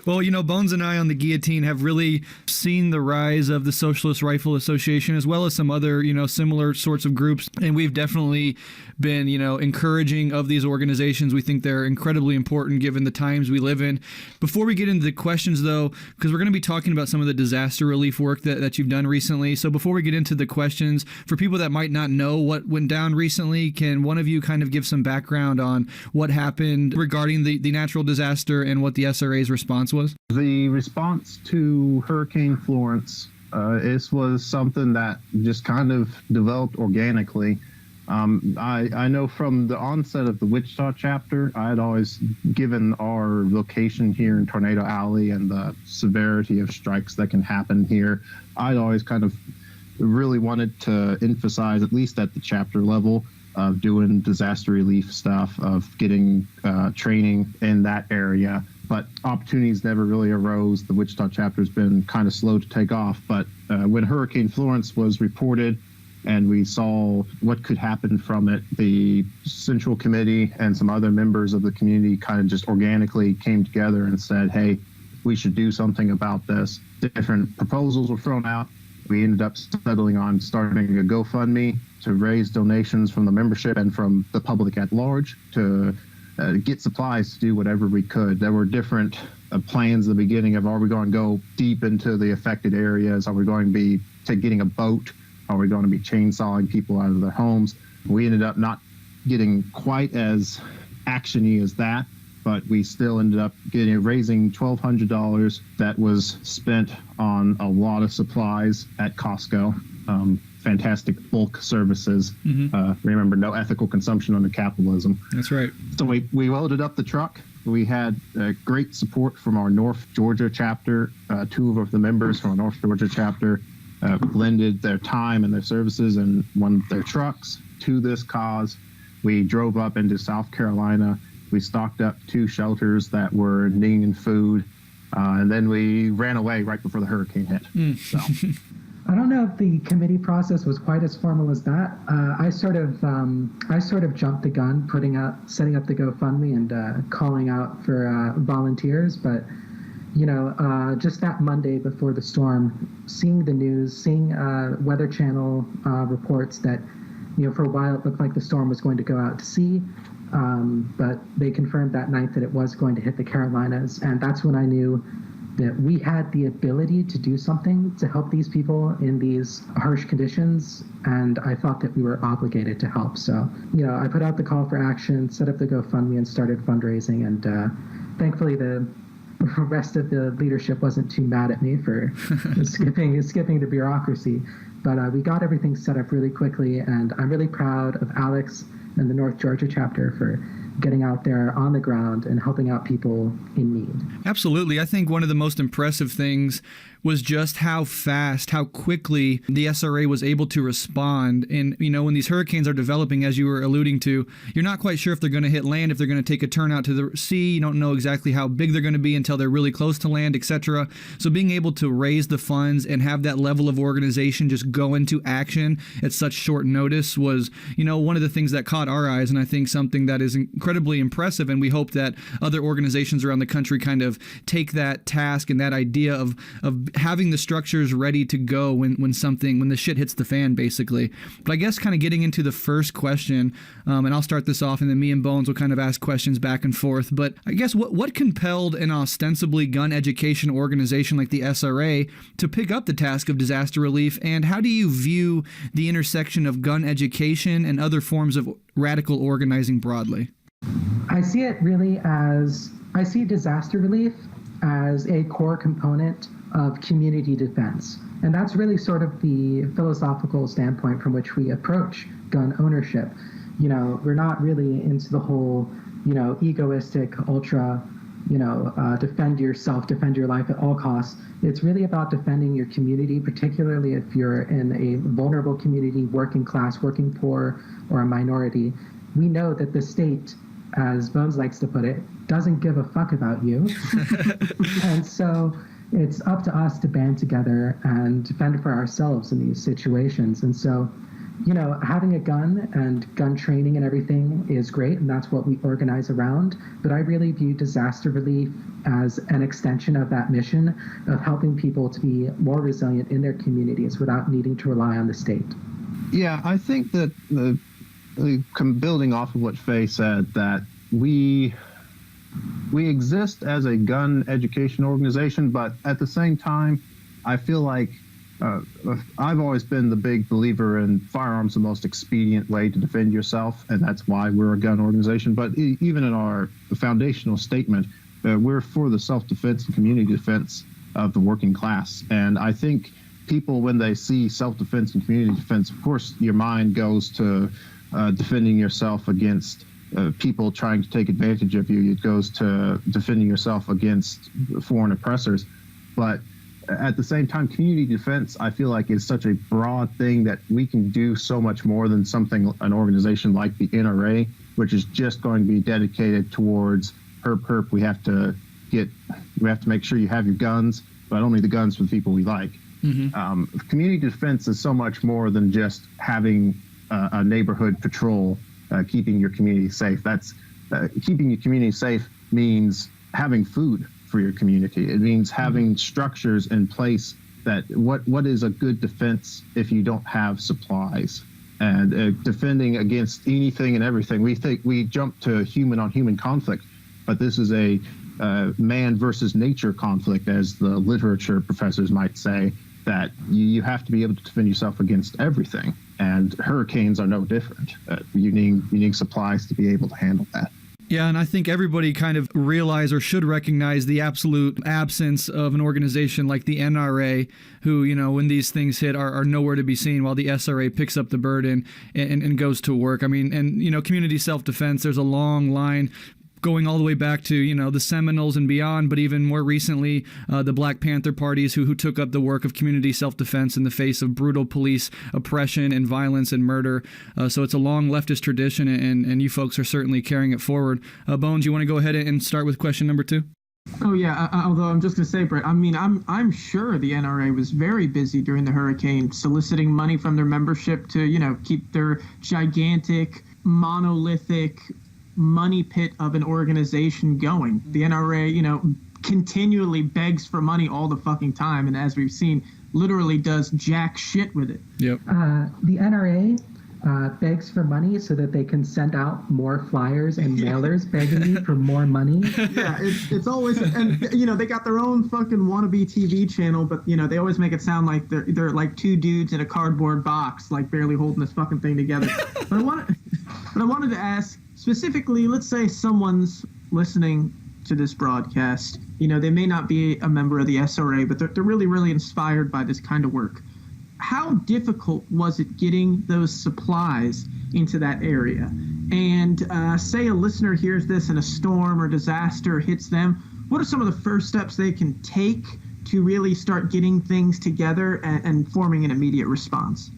Well, Bones and I on the Guillotine have really seen the rise of the Socialist Rifle Association as well as some other, similar sorts of groups. And we've definitely been, encouraging of these organizations. We think they're incredibly important given the times we live in. Before we get into the questions, though, because we're going to be talking about some of the disaster relief work that you've done recently. So before we get into the questions, for people that might not know what went down recently, can one of you kind of give some background on what happened regarding the natural disaster and what the SRA's response was? The response to Hurricane Florence, this was something that just kind of developed organically. I know from the onset of the Wichita chapter, I had always given our location here in Tornado Alley and the severity of strikes that can happen here. I'd always kind of really wanted to emphasize, at least at the chapter level, of doing disaster relief stuff, of getting training in that area. But opportunities never really arose. The Wichita chapter has been kind of slow to take off. But when Hurricane Florence was reported and we saw what could happen from it, the Central Committee and some other members of the community kind of just organically came together and said, hey, we should do something about this. Different proposals were thrown out. We ended up settling on starting a GoFundMe to raise donations from the membership and from the public at large to get supplies to do whatever we could. There were different plans at the beginning of, are we going to go deep into the affected areas? Are we going to be getting a boat? Are we going to be chainsawing people out of their homes? We ended up not getting quite as actiony as that, but we still ended up raising $1,200 that was spent on a lot of supplies at Costco. Fantastic bulk services. Remember, no ethical consumption under capitalism. That's right. So we loaded up the truck. We had great support from our North Georgia chapter. Two of the members from our North Georgia chapter lended their time and their services and one of their trucks to this cause. We drove up into South Carolina. We stocked up 2 shelters that were needing food. And then we ran away right before the hurricane hit. So. I don't know if the committee process was quite as formal as that. I sort of jumped the gun, setting up the GoFundMe and calling out for volunteers. But just that Monday before the storm, seeing the news, seeing Weather Channel reports that for a while it looked like the storm was going to go out to sea, but they confirmed that night that it was going to hit the Carolinas, and that's when I knew that we had the ability to do something to help these people in these harsh conditions, and I thought that we were obligated to help. So, I put out the call for action, set up the GoFundMe, and started fundraising, and thankfully the rest of the leadership wasn't too mad at me for skipping the bureaucracy. But we got everything set up really quickly, and I'm really proud of Alex and the North Georgia chapter for getting out there on the ground and helping out people in need. Absolutely. I think one of the most impressive things was just how fast, how quickly the SRA was able to respond. And, when these hurricanes are developing, as you were alluding to, you're not quite sure if they're going to hit land, if they're going to take a turn out to the sea. You don't know exactly how big they're going to be until they're really close to land, etc. So being able to raise the funds and have that level of organization just go into action at such short notice was, one of the things that caught our eyes, and I think something that is incredibly impressive. And we hope that other organizations around the country kind of take that task and that idea of having the structures ready to go when the shit hits the fan, basically. But I guess kind of getting into the first question, and I'll start this off, and then me and Bones will kind of ask questions back and forth. But I guess what compelled an ostensibly gun education organization like the SRA to pick up the task of disaster relief, and how do you view the intersection of gun education and other forms of radical organizing broadly? I see disaster relief as a core component of community defense. And that's really sort of the philosophical standpoint from which we approach gun ownership. We're not really into the whole, egoistic, ultra, defend yourself, defend your life at all costs. It's really about defending your community, particularly if you're in a vulnerable community, working class, working poor, or a minority. We know that the state, as Bones likes to put it, doesn't give a fuck about you. And so it's up to us to band together and defend for ourselves in these situations. And so, having a gun and gun training and everything is great, and that's what we organize around. But I really view disaster relief as an extension of that mission of helping people to be more resilient in their communities without needing to rely on the state. Yeah, I think that building off of what Faye said, that we exist as a gun education organization, but at the same time, I feel like I've always been the big believer in firearms, the most expedient way to defend yourself, and that's why we're a gun organization. But even in our foundational statement, we're for the self-defense and community defense of the working class. And I think people, when they see self-defense and community defense, of course, your mind goes to defending yourself against people trying to take advantage of you. It goes to defending yourself against foreign oppressors. But at the same time, community defense, I feel like, is such a broad thing that we can do so much more than an organization like the NRA, which is just going to be dedicated towards herp. We have to make sure you have your guns, but only the guns for the people we like. Mm-hmm. Community defense is so much more than just having a neighborhood patrol, keeping your community safe. That's keeping your community safe means having food for your community. It means having structures in place that what is a good defense if you don't have supplies, and defending against anything and everything. We jump to human on human conflict, but this is a man versus nature conflict, as the literature professors might say, that you have to be able to defend yourself against everything, and hurricanes are no different. You need supplies to be able to handle that. Yeah, and I think everybody kind of realize or should recognize the absolute absence of an organization like the NRA, who, when these things hit are nowhere to be seen, while the SRA picks up the burden and goes to work. I mean, and, community self-defense, there's a long line going all the way back to, the Seminoles and beyond, but even more recently, the Black Panther parties who took up the work of community self-defense in the face of brutal police oppression and violence and murder. So it's a long leftist tradition, and you folks are certainly carrying it forward. Bones, you want to go ahead and start with question number 2? Oh, yeah. Although I'm just going to say, Brett, I mean, I'm sure the NRA was very busy during the hurricane, soliciting money from their membership to, keep their gigantic, monolithic money pit of an organization going. The NRA, continually begs for money all the fucking time, and as we've seen, literally does jack shit with it. Yep. The NRA begs for money so that they can send out more flyers and mailers begging you for more money. Yeah, it's always, and they got their own fucking wannabe TV channel, but they always make it sound like they're like two dudes in a cardboard box, like barely holding this fucking thing together. But I wanted to ask specifically, let's say someone's listening to this broadcast, they may not be a member of the SRA, but they're really, really inspired by this kind of work. How difficult was it getting those supplies into that area? And say a listener hears this and a storm or disaster hits them, what are some of the first steps they can take to really start getting things together and forming an immediate response?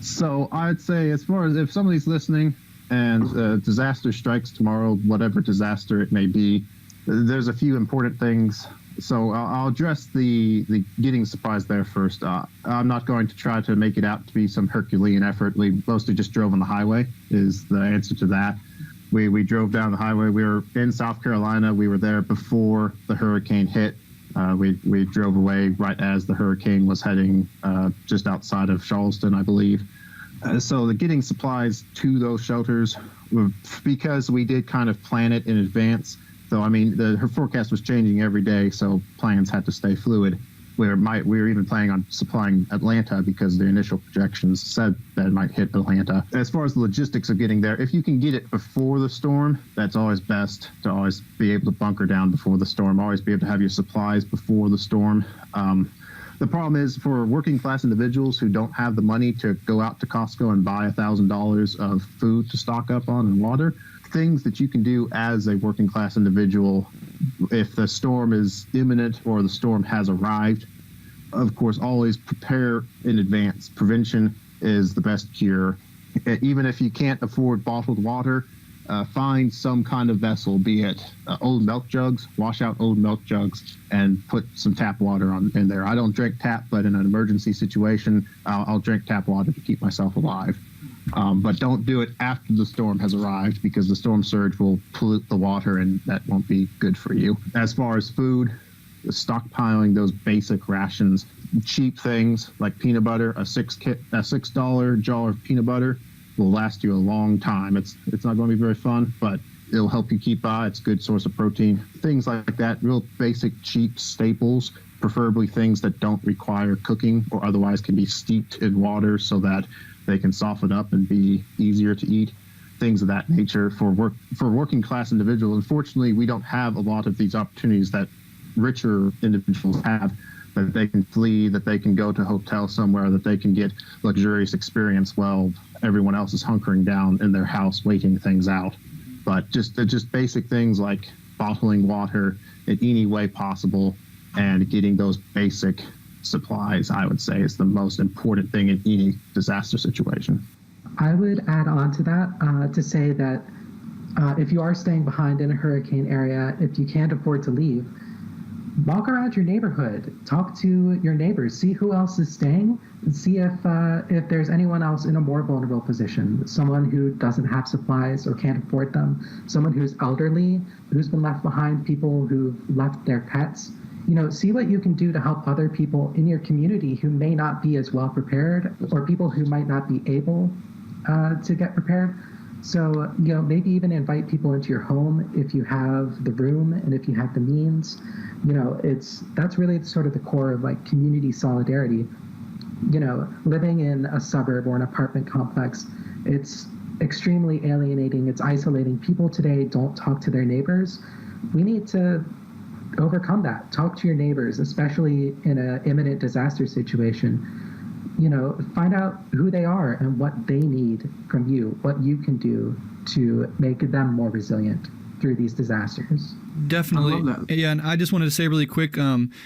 So I'd say, as far as if somebody's listening and disaster strikes tomorrow, whatever disaster it may be, there's a few important things. So I'll address the getting supplies there first. I'm not going to try to make it out to be some Herculean effort. We mostly just drove on the highway is the answer to that. We drove down the highway. We were in South Carolina. We were there before the hurricane hit. We drove away right as the hurricane was heading just outside of Charleston, I believe. So the getting supplies to those shelters, because we did kind of plan it in advance. So, I mean, her forecast was changing every day, so plans had to stay fluid. We were even planning on supplying Atlanta because the initial projections said that it might hit Atlanta. As far as the logistics of getting there, if you can get it before the storm, that's always best, to always be able to bunker down before the storm, always be able to have your supplies before the storm. The problem is, for working class individuals who don't have the money to go out to Costco and buy $1,000 of food to stock up on and water, things that you can do as a working class individual if the storm is imminent or the storm has arrived. Of course, always prepare in advance. Prevention is the best cure. Even if you can't afford bottled water, find some kind of vessel, be it old milk jugs, wash out old milk jugs and put some tap water in there. I don't drink tap, but in an emergency situation, I'll drink tap water to keep myself alive. But don't do it after the storm has arrived, because the storm surge will pollute the water, and that won't be good for you. As far as food, stockpiling those basic rations, cheap things like peanut butter, a $6 jar of peanut butter will last you a long time. It's not going to be very fun, but it'll help you keep by. It's a good source of protein. Things like that, real basic, cheap staples, preferably things that don't require cooking or otherwise can be steeped in water so that they can soften up and be easier to eat. Things of that nature for working class individuals. Unfortunately, we don't have a lot of these opportunities that richer individuals have, that they can flee, that they can go to a hotel somewhere, that they can get luxurious experience while everyone else is hunkering down in their house waiting things out. But just basic things like bottling water in any way possible and getting those basic supplies, I would say, is the most important thing in any disaster situation. I would add on to that to say that if you are staying behind in a hurricane area, if you can't afford to leave, walk around your neighborhood, talk to your neighbors, see who else is staying, and see if there's anyone else in a more vulnerable position, someone who doesn't have supplies or can't afford them, someone who's elderly, who's been left behind, people who've left their pets. See what you can do to help other people in your community who may not be as well prepared, or people who might not be able to get prepared. So, maybe even invite people into your home if you have the room and if you have the means. That's really sort of the core of like community solidarity. Living in a suburb or an apartment complex, it's extremely alienating. It's isolating. People today don't talk to their neighbors. We need to overcome that. Talk to your neighbors, especially in an imminent disaster situation. Find out who they are and what they need from you, what you can do to make them more resilient through these disasters. Definitely. I love that. Yeah, and I just wanted to say really quick,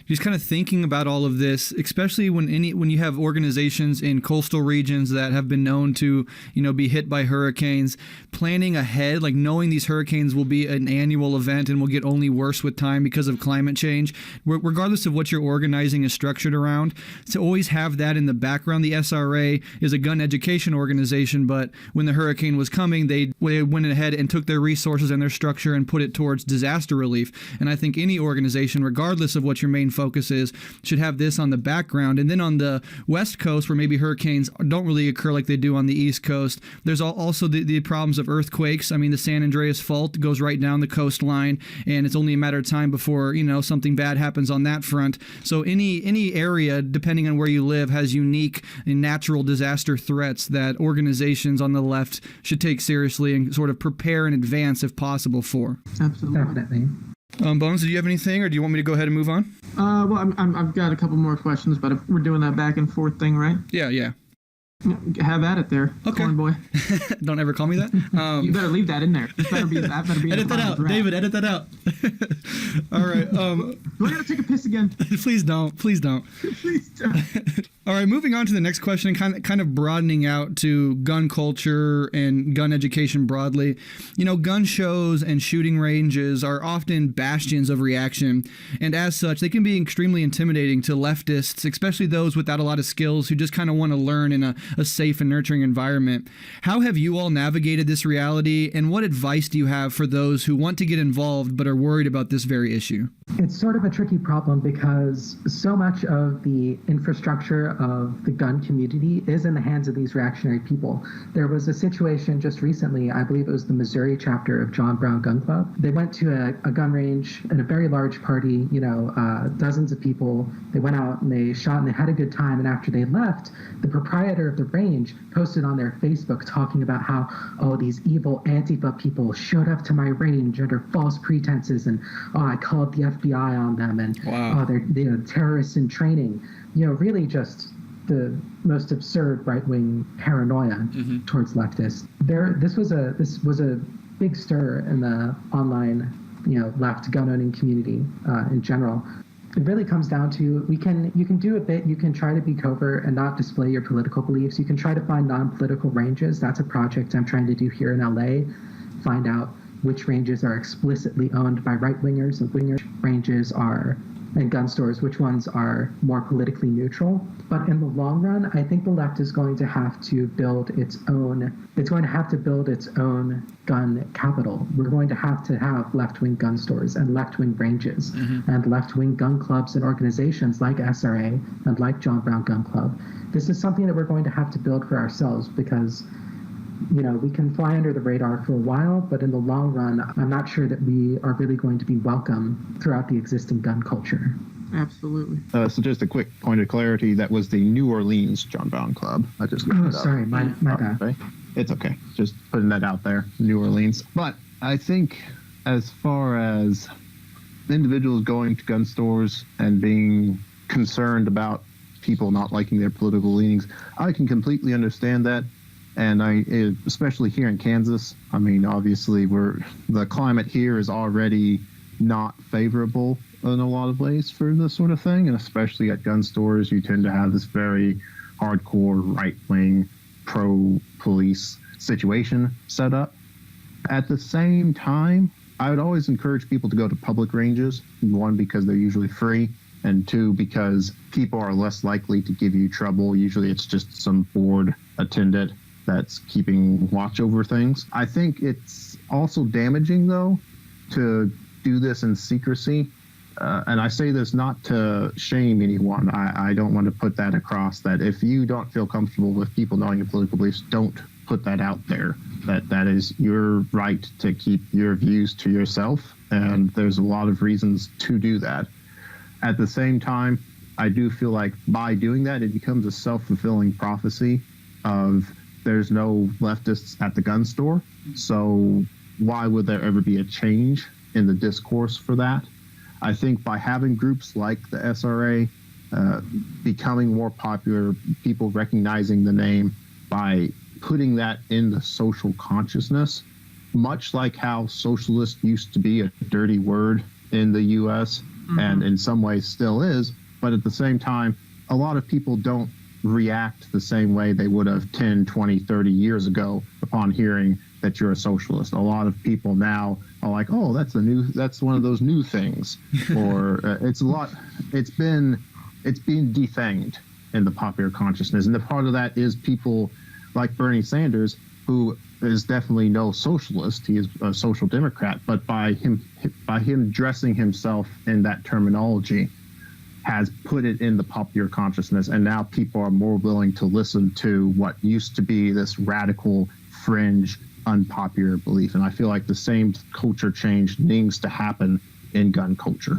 just kind of thinking about all of this, especially when you have organizations in coastal regions that have been known to, be hit by hurricanes, planning ahead, like knowing these hurricanes will be an annual event and will get only worse with time because of climate change, regardless of what your organizing is structured around, to always have that in the background. The SRA is a gun education organization, but when the hurricane was coming, they went ahead and took their resources and their structure and put it towards disaster relief. And I think any organization, regardless of what your main focus is, should have this on the background. And then on the West Coast, where maybe hurricanes don't really occur like they do on the East Coast, there's also the problems of earthquakes. I mean, the San Andreas Fault goes right down the coastline, and it's only a matter of time before, something bad happens on that front. So any area, depending on where you live, has unique and natural disaster threats that organizations on the left should take seriously and sort of prepare in advance if possible for. Absolutely. Definitely. Bones, do you have anything, or do you want me to go ahead and move on? Well, I've got a couple more questions, but if we're doing that back and forth thing, right? Yeah. Have at it there, okay. Corn boy. Don't ever call me that. You better leave that in there. That better be. Edit that out, David. Edit that out. All right. Do I gotta take a piss again? Please don't. Please don't. Please don't. All right. Moving on to the next question, kind of broadening out to gun culture and gun education broadly. Gun shows and shooting ranges are often bastions of reaction, and as such, they can be extremely intimidating to leftists, especially those without a lot of skills who just kind of want to learn in a safe and nurturing environment. How have you all navigated this reality, and what advice do you have for those who want to get involved but are worried about this very issue? It's sort of a tricky problem because so much of the infrastructure of the gun community is in the hands of these reactionary people. There was a situation just recently, I believe it was the Missouri chapter of John Brown Gun Club. They went to a gun range at a very large party, dozens of people. They went out and they shot and they had a good time. And after they left, the proprietor of the range posted on their Facebook talking about how, these evil Antifa people showed up to my range under false pretenses, and I called the FBI on them, and wow. They're terrorists in training. Really just the most absurd right-wing paranoia towards leftists. This was a big stir in the online, left gun-owning community in general. It really comes down to you can do a bit. You can try to be covert and not display your political beliefs. You can try to find non-political ranges. That's a project I'm trying to do here in LA. Find out which ranges are explicitly owned by right-wingers and winger ranges are and gun stores, which ones are more politically neutral. But in the long run, I think the left is going to have to build its own gun capital. We're going to have left-wing gun stores and left-wing ranges and left-wing gun clubs and organizations like SRA and like John Brown Gun Club. This is something that we're going to have to build for ourselves because, you know, we can fly under the radar for a while, but in the long run, I'm not sure that we are really going to be welcome throughout the existing gun culture. Absolutely. So just a quick point of clarity, that was the New Orleans John Brown Club. I just looked it up. Sorry, my bad. Okay. It's okay. Just putting that out there, New Orleans. But I think as far as individuals going to gun stores and being concerned about people not liking their political leanings, I can completely understand that. And especially here in Kansas, I mean, obviously the climate here is already not favorable in a lot of ways for this sort of thing. And especially at gun stores, you tend to have this very hardcore right-wing pro-police situation set up. At the same time, I would always encourage people to go to public ranges. One, because they're usually free. And two, because people are less likely to give you trouble. Usually it's just some bored attendant that's keeping watch over things. I think it's also damaging, though, to do this in secrecy. And I say this not to shame anyone. I don't want to put that across, that if you don't feel comfortable with people knowing your political beliefs, don't put that out there. That is your right to keep your views to yourself. And there's a lot of reasons to do that. At the same time, I do feel like by doing that, it becomes a self-fulfilling prophecy of there's no leftists at the gun store. So why would there ever be a change in the discourse for that? I think by having groups like the SRA becoming more popular, people recognizing the name, by putting that in the social consciousness, much like how socialist used to be a dirty word in the U.S., and in some ways still is, but at the same time, a lot of people don't react the same way they would have 10, 20, 30 years ago upon hearing that you're a socialist. A lot of people now are like, oh, that's one of those new things. Or it's been defanged in the popular consciousness. And the part of that is people like Bernie Sanders, who is definitely no socialist. He is a social democrat, but by him dressing himself in that terminology, has put it in the popular consciousness, and now people are more willing to listen to what used to be this radical, fringe, unpopular belief. And I feel like the same culture change needs to happen in gun culture.